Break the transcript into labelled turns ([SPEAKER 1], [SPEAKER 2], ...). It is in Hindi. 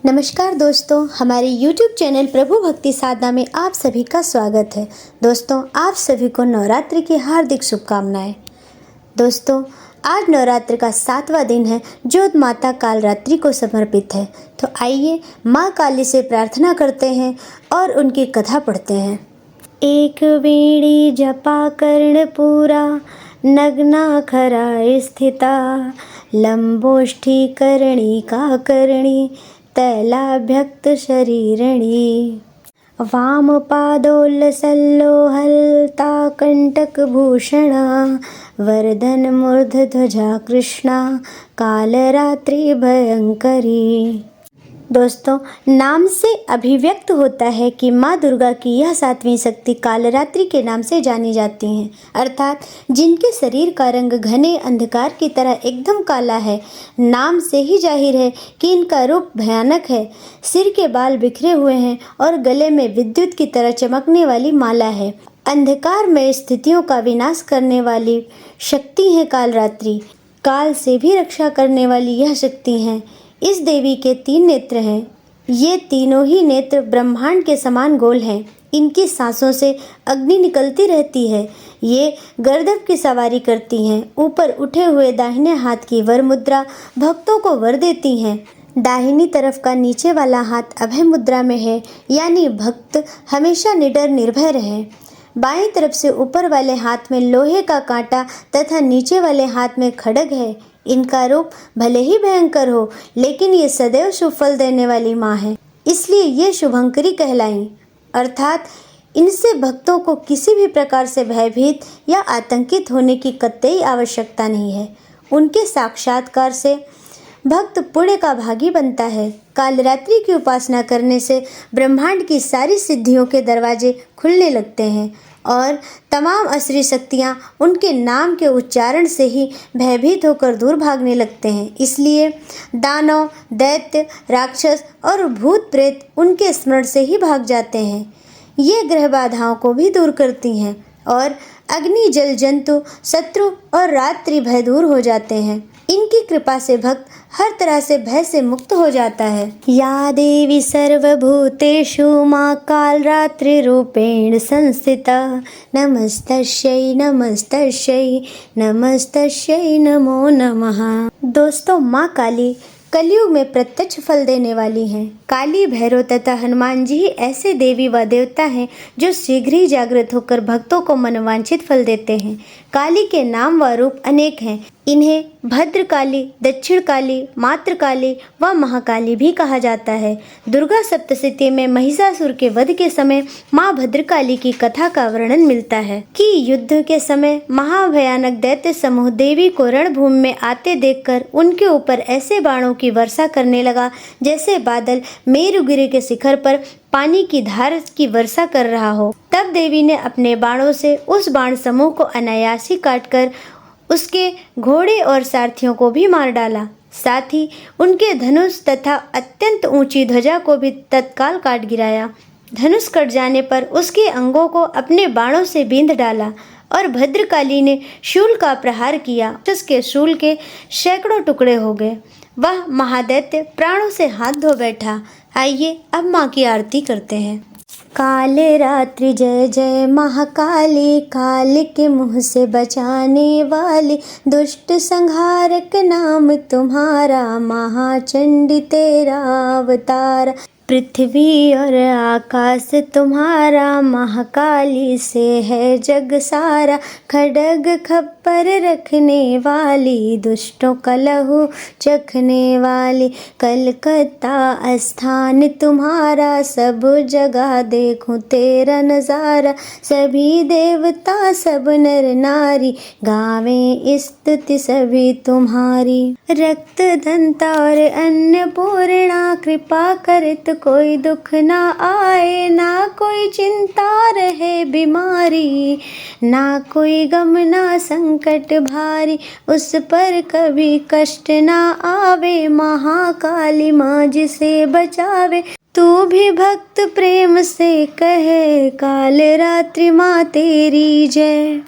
[SPEAKER 1] नमस्कार दोस्तों, हमारे YouTube चैनल प्रभु भक्ति साधना में आप सभी का स्वागत है। दोस्तों, आप सभी को नवरात्रि की हार्दिक शुभकामनाएं। दोस्तों, आज नवरात्र का 7वां दिन है जो माता कालरात्रि को समर्पित है। तो आइए माँ काली से प्रार्थना करते हैं और उनकी कथा पढ़ते हैं। एक वेणी जपा कर्णपूरा, नग्ना खरा स्थिता, लंबोष्ठी कर्णिका कर्णी, तैलाभ्यक्त शरीरणी, वामपादोल्लसल्लोहलता कंटकभूषणा, वर्धन मूर्धध्वजा कृष्णा, कालरात्रि भयंकरी। दोस्तों, नाम से अभिव्यक्त होता है कि माँ दुर्गा की यह 7वीं शक्ति कालरात्रि के नाम से जानी जाती हैं, अर्थात जिनके शरीर का रंग घने अंधकार की तरह एकदम काला है। नाम से ही जाहिर है कि इनका रूप भयानक है। सिर के बाल बिखरे हुए हैं और गले में विद्युत की तरह चमकने वाली माला है। अंधकार में स्थितियों का विनाश करने वाली शक्ति है कालरात्रि। काल से भी रक्षा करने वाली यह शक्ति है। इस देवी के 3 नेत्र हैं। ये तीनों ही नेत्र ब्रह्मांड के समान गोल हैं। इनकी सांसों से अग्नि निकलती रहती है। ये गर्दभ की सवारी करती हैं। ऊपर उठे हुए दाहिने हाथ की वर मुद्रा भक्तों को वर देती हैं। दाहिनी तरफ का नीचे वाला हाथ अभय मुद्रा में है, यानी भक्त हमेशा निडर निर्भय रहे। बाईं तरफ से ऊपर वाले हाथ में लोहे का कांटा तथा नीचे वाले हाथ में खड्ग है। इनका रूप भले ही भयंकर हो, लेकिन ये सदैव शुभ फल देने वाली माँ है, इसलिए ये शुभंकरी कहलाई। अर्थात इनसे भक्तों को किसी भी प्रकार से भयभीत या आतंकित होने की कतई आवश्यकता नहीं है। उनके साक्षात्कार से भक्त पुण्य का भागी बनता है। कालरात्रि की उपासना करने से ब्रह्मांड की सारी सिद्धियों के दरवाजे खुलने लगते हैं और तमाम असुरी शक्तियाँ उनके नाम के उच्चारण से ही भयभीत होकर दूर भागने लगते हैं। इसलिए दानव, दैत्य, राक्षस और भूत प्रेत उनके स्मरण से ही भाग जाते हैं। ये ग्रह बाधाओं को भी दूर करती हैं और अग्नि, जल, जंतु, शत्रु और रात्रि भय दूर हो जाते हैं। इनकी कृपा से भक्त हर तरह से भय से मुक्त हो जाता है। या देवी सर्वभूतेषु माँ कालरात्रि रूपेण संस्थिता, नमस्तस्यै नमस्तस्यै नमस्तस्यै नमो नमः। दोस्तों, माँ काली कलयुग में प्रत्यक्ष फल देने वाली हैं। काली, भैरव तथा हनुमान जी ही ऐसे देवी व देवता हैं जो शीघ्र ही जागृत होकर भक्तों को मनोवांछित फल देते हैं। काली के नाम व रूप अनेक हैं। इन्हें भद्रकाली, दक्षिण काली, मातृ काली व महाकाली भी कहा जाता है। दुर्गा सप्तशती में महिषासुर के वध के समय माँ भद्रकाली की कथा का वर्णन मिलता है कि युद्ध के समय महाभयानक दैत्य समूह देवी को रणभूमि में आते देखकर उनके ऊपर ऐसे बाणों की वर्षा करने लगा जैसे बादल मेरुगिरी के शिखर पर पानी की धार की वर्षा कर रहा हो। तब देवी ने अपने बाणों से उस बाण समूह को अनायास ही काटकर उसके घोड़े और सारथियों को भी मार डाला। साथ ही उनके धनुष तथा अत्यंत ऊंची ध्वजा को भी तत्काल काट गिराया। धनुष कट जाने पर उसके अंगों को अपने बाणों से बींध डाला और भद्रकाली ने शूल का प्रहार किया। उसके शूल के सैकड़ों टुकड़े हो गए। वह महादैत्य प्राणों से हाथ धो बैठा। आइए अब माँ की आरती करते हैं। कालरात्रि जय जय महाकाली, काल के मुँह से बचाने वाली, दुष्ट संहारक नाम तुम्हारा, महाचंडी तेरा अवतार। पृथ्वी और आकाश तुम्हारा, महाकाली से है जग सारा। खड्ग खप्पर रखने वाली, दुष्टों का लहू चखने वाली, कलकत्ता स्थान तुम्हारा, सब जगह देखूं तेरा नज़ारा। सभी देवता सब नर नारी, गावें स्तुति सभी तुम्हारी। रक्त दंता और अन्नपूर्णा, कृपा करत कोई दुख ना आए, ना कोई चिंता रहे बीमारी, ना कोई गम ना संकट भारी, उस पर कभी कष्ट ना आवे। महाकाली माँ जिसे बचावे, तू भी भक्त प्रेम से कहे, कालरात्रि माँ तेरी जय।